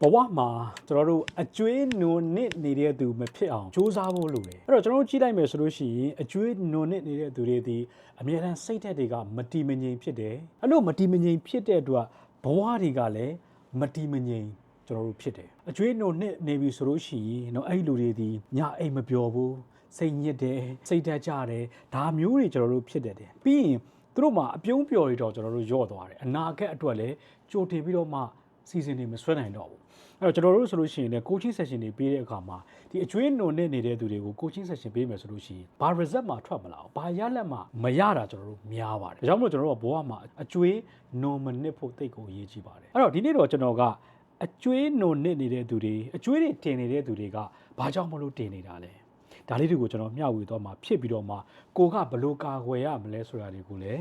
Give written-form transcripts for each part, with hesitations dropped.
ဘဝမှာကျွန်တော်တို့အကျွေးနွန်နစ်နေတဲ့သူမဖြစ်အောင်စူးစမ်းဖို့လိုတယ်အဲ့တော့ကျွန်တော်တို့ကြည့်လိုက်မယ်ဆိုလို့ရှိရင်အကျွေးနွန်နစ်နေတဲ့သူတွေဒီအမြဲတမ်းစိတ်ဓာတ်တွေကမတီမငြိမ်ဖြစ်တယ်အဲ့လိုမတီမငြိမ်ဖြစ်တဲ့အတွက်ဘဝတွေကလည်းမတီမငြိမ်ကျွန်တော်တို့ဖြစ်တယ်အကျွေးနွန်နစ်နေပြီဆိုလို့ရှိရင်เนาะအဲ့ဒီလူတွေဒီညအိမ်မပျော်ဘူးစိတ်ညစ်တယ်စိတ်ဓာတ်ကြတယ်ဒါမျိုးတွေကျွန်တော်တို့ဖြစ်တယ်ပြီးရင်သူတို့မှာအပြုံးပျော်တွေတော့ကျွန်တော်တို့ညော့သွားတယ်အနာဂတ်အတွက်လည်းကြိုတင်ပြီးတော့မှစီစဉ်နေမဆွဲနိုင်တော့ဘူးအဲ့တော့ကျွန်တော်တို့ဆိုလို့ရှိရင်လည်း coaching session တွေပေးတဲ့အခါမှာဒီအကျွေးနွန်နဲ့နေတဲ့သူတွေကို coaching session ပေးမယ်ဆိုလို့ရှိရင်ဘာ result မှာထွက်မလာဘူးဘာရလက်မှာမရတာကျွန်တော်တို့များပါတယ်ဒါကြောင့်မို့ကျွန်တော်တို့ကဘဝမှာအကျွေးနွန်မနစ်ဖို့တိတ်ကိုအရေးကြီးပါတယ်အဲ့တော့ဒီနေ့တော့ကျွန်တော်ကအကျွေးနွန်နစ်နေတဲ့သူတွေအကျွေးတွေတင်နေတဲ့သူတွေကဘာကြောင့်မလို့တင်နေတာလဲဒါလေးတွေကိုကျွန်တော်မျှဝေတော့မှာဖြစ်ပြီးတော့မှကိုကဘလို့ကာကွယ်ရမလဲဆိုတာတွေကိုလည်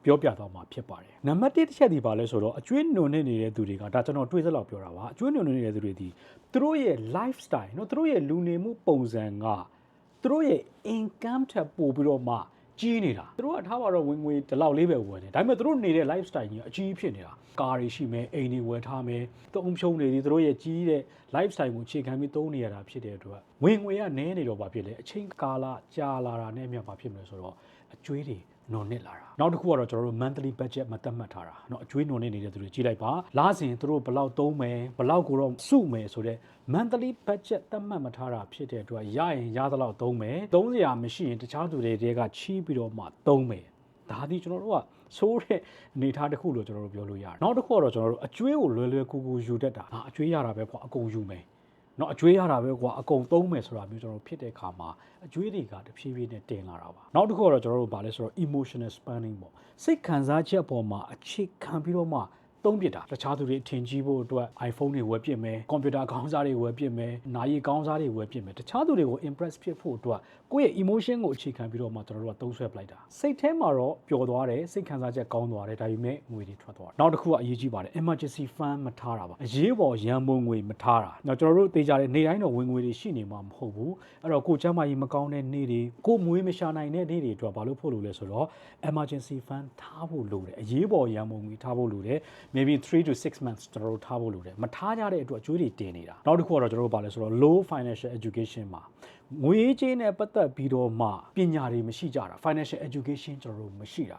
းပြောပြတော့မှာဖြစ်ပါတယ်နံပါတ်1တစ်ချက်ဒီပါလဲဆိုတော့အကျွေးနွန်နေတဲ့သူတွေကဒါကျွန်တော်တွေးစက်လောက်ပြောတာပါအကျွေးနွန်နေတဲ့သူတွေဒီသူတို့ရဲ့ lifestyle เนาะသူတို့ရဲ့လူနေမှုပုံစံကသူတို့ရဲ့ income ထပ်ပို့ပြီးတော့မှကြီးနေတာသူတို့ကထားပါတော့ဝင်ငွေဒီလောက်လေးပဲဝင်တယ်ဒါပေမဲ့သူတို့နေတဲ့ lifestyle ကြီးအကြီးဖြစ်နေတာကားတွေရှိမယ်အိမ်တွေဝယ်ထားမယ်သုံးဖြုံးနေသည်သူတို့ရဲ့ကြီးတဲ့ lifestyle ကိုအခြေခံပြီးသုံးနေရတာဖြစ်တဲ့အတွက်ဝင်ငွေကနည်းနေတော့ဘာဖြစ်လဲအချိန်ကာလကြာလာတာနဲ့အမျှဘာဖြစ်မလဲဆိုတော့အကျွေးတွေနွန်နစ်လာတာနောက်တစ်ခုကတော့ကျွန်တော်တို့ monthly budget မသတ်မှတ်ထားတာเนาะအကျွေးနွန်နစ်နေတဲ့သူတွေကြည့်လိုက်ပါလစဉ်သူတို့ဘယ်လောက်သုံးမယ်ဘယ်လောက်ကိုတော့စုမယ်ဆိုတော့ monthly budget သတ်မှတ်မထားတာဖြစ်တဲ့အတွက်ရရင်ရသလောက်သုံးမယ်သုံးစရာမရှိရင်တခြားသူတွေကချီးပြီးတော့မှသုံးမယ်ဒါဒီကျွန်တော်တို့ကဆိုးတဲ့အနေထားတစ်ခုလို့ကျွန်တော်တို့ပြောလို့ရတယ်နောက်တစ်ခုကတော့ကျွန်တော်တို့အကျွေးကိုလွယ်လွယ်ကူကူယူတတ်တာအကျွေးရတာပဲကွာအကုန်ယူမယ်เนาะအကျွေးရတာပဲကွာအကုန်သုံးမယ်ဆိုတာမျိုးကျွန်တော်ဖြစ်တဲ့အခါမှာအကျွေးတွေကတဖြည်းဖြည်းနဲ့တင်လာတာပါနောက်တစ်ခုကတော့ကျွန်တော်တို့ဗာလဲဆိုတော့ emotional spending ပေါ့စိတ်ခံစားချက်ပေါ်မှာအခြေခံပြီးတော့မှသုံးပြတာတခြားသူတွေထင်ကြီးဖို့အတွက် iPhone တွေဝယ်ပြစ်မယ်ကွန်ပျူတာခေါင်းစားတွေဝယ်ပြစ်မယ်နာရီခေါင်းစားတွေဝယ်ပြစ်မယ်တခြားသူတွေကို impress ဖြစ်ဖို့အတွက်ကိုယ့်ရဲ့ emotion ကိုအခြေခံပြီးတော့မှကျွန်တော်တို့ကသုံးဆွဲပလိုက်တာစိတ်ထဲမှာတော့ပျော်သွားတယ်စိတ်ခံစားချက်ကောင်းသွားတယ်ဒါပေမဲ့ငွေတွေထွက်သွားတယ်နောက်တစ်ခုကအရေးကြီးပါတယ် emergency fund မထားတာပါအရေးပေါ်ရန်ပုံငွေမထားတာနောက်ကျွန်တော်တို့သိကြတဲ့နေ့တိုင်းတော့ဝင်ငွေတွေရှိနေမှာမဟုတ်ဘူးအဲ့တော့ကိုယ်ချမ်းမာရေးမကောင်းတဲ့နေ့တွေကိုမွေးမရှာနိုင်တဲ့နေ့တွေအတွက်ဘာလို့ဖို့လို့လဲဆိုတော့ emergency fund ထားဖို့လိုတယ်အရေးပေါ်ရန်ပုံငွေထားဖို့လိုတယ် maybe 3 to 6 months ကျွန်တော်တို့ထားဖို့လိုတယ်မထားကြတဲ့အတွက်အကျိုးတွေတင်နေတာနောက်တစ်ခုကတော့ကျွန်တော်တို့ဗာလဲဆိုတော့ low financial education မှာငွေကြေးနဲ့ပတ်သက်ပြီးတော့မှပညာတွေမရှိကြတာ financial education ကျွန်တော်တို့မရှိတ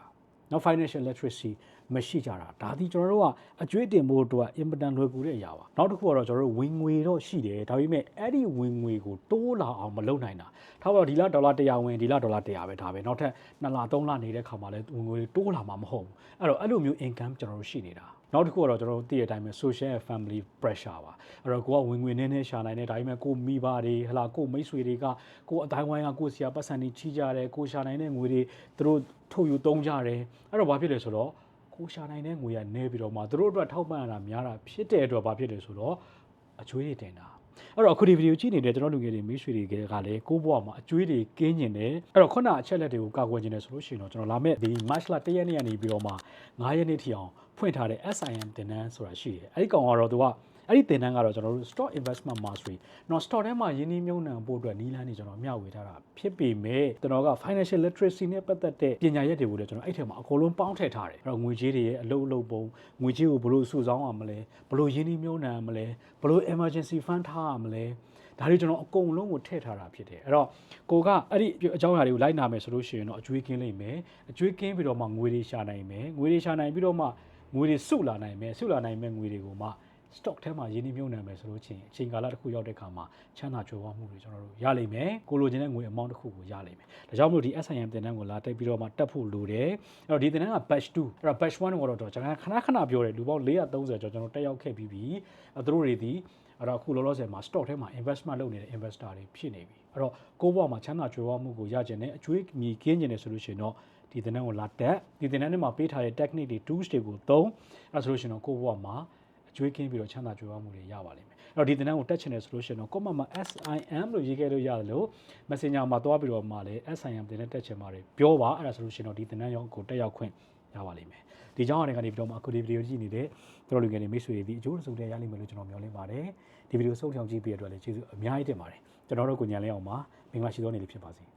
ာနောက် financial literacy မရှိကြတာဒါဒီကျွန်တော်တို့ကအကျွေးတင်ဖို့အတွက်အင်မတန်လွယ်ကူတဲ့အရာပါနောက်တစ်ခုကတော့ကျွန်တော်တို့ဝင်ငွေတော့ရှိတယ်ဒါပေမဲ့အဲ့ဒီဝင်ငွေကိုတိုးလာအောင်မလုပ်နိုင်တာထားပါတော့ဒီလဒေါ်လာ100ဝင်ဒီလဒေါ်လာ100ပဲဒါပဲနောက်ထပ်2လ3လနေတဲ့ခါမှာလည်းဝင်ငွေတိုးလာမှာမဟုတ်ဘူးအဲ့တော့အဲ့လိုမျိုး income ကျွန်တော်တို့ရှိနေတာနောက်တစ်ခုကတော့ကျွန်တော်တို့သိတဲ့အတိုင်းပဲ social and family pressure ပါအဲ့တော့ကိုကဝင်ငွေနည်းနည်းရှာနိုင်တယ်ဒါပေမဲ့ကိုမိဘတွေဟလာကိုမိတ်ဆွေတွေကကိုအတိုင်းဝိုင်းကကိုဆရာပတ်စံတွေချီးကြတယ်ကိုရှာနိုင်တဲ့ငွေတွေသူတို့ထုတ်ယူသုံးကြတယ်အဲ့တော့ဘာဖြစ်လဲဆိုတော့ကိုရှာနိုင်တဲ့ငွေကနည်းပြီးတော့မှသူတို့အတွက်ထောက်ပံ့ရတာများတာဖြစ်တဲ့အတွက်ဘာဖြစ်လဲဆိုတော့အကျွေးတွေတင်တာအဲ့တော့အခုဒီဗီဒီယိုကြည့်နေတဲ့ကျွန်တော်လူငယ်တွေမိတ်ဆွေတွေကလည်းကိုယ့်ဘဝမှာအကျွေးတွေကင်းကျင်တယ်အဲ့တော့ခုနအချက်လက်တွေကိုကာကွယ်ခြင်းတယ်ဆိုလို့ရှိရင်တော့ကျွန်တော်လာမယ့်ဒီ March လ1ရက်နေ့ကနေပြီးတော့မှ9ရက်နေ့ထိအောင်ဖွင့်ထားတဲ့ SIM သင်တန်းဆိုတာရှိတယ်အဲ့ဒီကောင်ကတော့သူကအဲ့ဒီသင်တန်းကတော့ကျွန်တော်တို့ stock investment mastery နော် stock ထဲမှာယင်းနှိမ့်မြုံနှံဖို့အတွက်နီးလန်းနေကျွန်တော်မျှဝေထားတာဖြစ်ပေမဲ့ကျွန်တော်က financial literacy နဲ့ပတ်သက်တဲ့ပညာရပ်တွေကိုလည်းကျွန်တော်အဲ့ထဲမှာအကုန်လုံးပေါင်းထည့်ထားတယ်အဲ့တော့ငွေကြေးတွေရဲ့အလုပ်ပုံငွေကြေးကိုဘယ်လိုစုဆောင်းရမလဲဘယ်လိုယင်းနှိမ့်မြုံနှံရမလဲဘယ်လို emergency fund ထားရမလဲဒါတွေကျွန်တော်အကုန်လုံးကိုထည့်ထားတာဖြစ်တယ်အဲ့တော့ကိုကအဲ့ဒီအကြောင်းအရာတွေကိုလိုက်နာမယ်ဆိုလို့ရှိရင်တော့အကျွေးကင်းလိမ့်မယ်အကျွေးကင်းပြီးတော့မှငွေတွေရှာနိုင်မယ်ငွေတွေရှာနိုင်ပြီးတော့မှငွေတွေစုလာနိုင်မယ်စုလာနိုင်မဲ့ငွေတွေကိုမှstock ထဲမှာရင်းနှီးမြှုပ်နှံမယ်ဆိုလို့ချင်းအချိန်ကာလတစ်ခုရောက်တဲ့အခါမှာချမ်းသာကြွယ်ဝမှုတွေကျွန်တော်တို့ရလိမ့်မယ်ကိုလိုချင်တဲ့ငွေအမောင်းတစ်ခုကိုရလိမ့်မယ်ဒါကြောင့်မို့ဒီ SIM သင်တန်းကိုလာတက်ပြီးတော့မှတက်ဖို့လိုတယ်အဲ့တော့ဒီသင်တန်းက batch 2အဲ့တော့ batch 1ကတော့ကျွန်တော်ခဏပြောတယ်လူပေါင်း430ကျော်ကျွန်တော်တက်ရောက်ခဲ့ပြီးပြီသူတို့တွေဒီအဲ့တော့အခုလောလောဆယ်မှာ stock ထဲမှာ investment လုပ်နေတဲ့ investor တွေဖြစ်နေပြီအဲ့တော့ကိုယ့်ဘဝမှာချမ်းသာကြွယ်ဝမှုကိုရကျင်တဲ့အကျွေးမြီကင်းကျင်တယ်ဆိုလို့ရှိရင်တော့ဒီသင်တန်းကိုလာတက်ဒီသင်တန်းထဲမှာပေးထားတဲ့ technique တွေ tools တွေကိုသုံးအဲ့ဆိုလို့ရှိရင်တော့ကိုယ့်ဘဝမှာကျွေးကင်းပြီးတော့ချမ်းသာကြွယ်ဝမှုတွေရပါလိမ့်မယ်အဲ့တော့ဒီသင်တန်းကိုတက်ချင်တယ်ဆိုလို့ရှိရင်တော့ comment မှာ SIM လို့ရေးခဲ့လို့ရတယ်လို့ Messenger မှာတွားပြီးတော့မှလည်း SIM သင်တန်းတက်ချင်ပါတယ်ပြောပါအဲ့ဒါဆိုလို့ရှိရင်တော့ဒီသင်တန်းရောက်ကိုတက်ရောက်ခွင့်ရပါလိမ့်မယ်ဒီကြောင်းအရာကနေပြီးတော့မှအခုဒီဗီဒီယိုကြည့်နေတဲ့တို့လူငယ်တွေမိတ်ဆွေတွေဒီအကျိုးစုံတဲ့ရလိမ့်မယ်လို့ကျွန်တော်မျှော်လင့်ပါတယ်ဒီဗီဒီယိုဆုံးဖြောင်းကြည့်ပြီးရတဲ့အတွက်လည်းကျေးဇူးအများကြီးတင်ပါတယ်ကျွန်တော်တို့ကိုညံလဲအောင်ပါမင်္ဂလာရှိသောနေ့လေးဖြစ်ပါစေ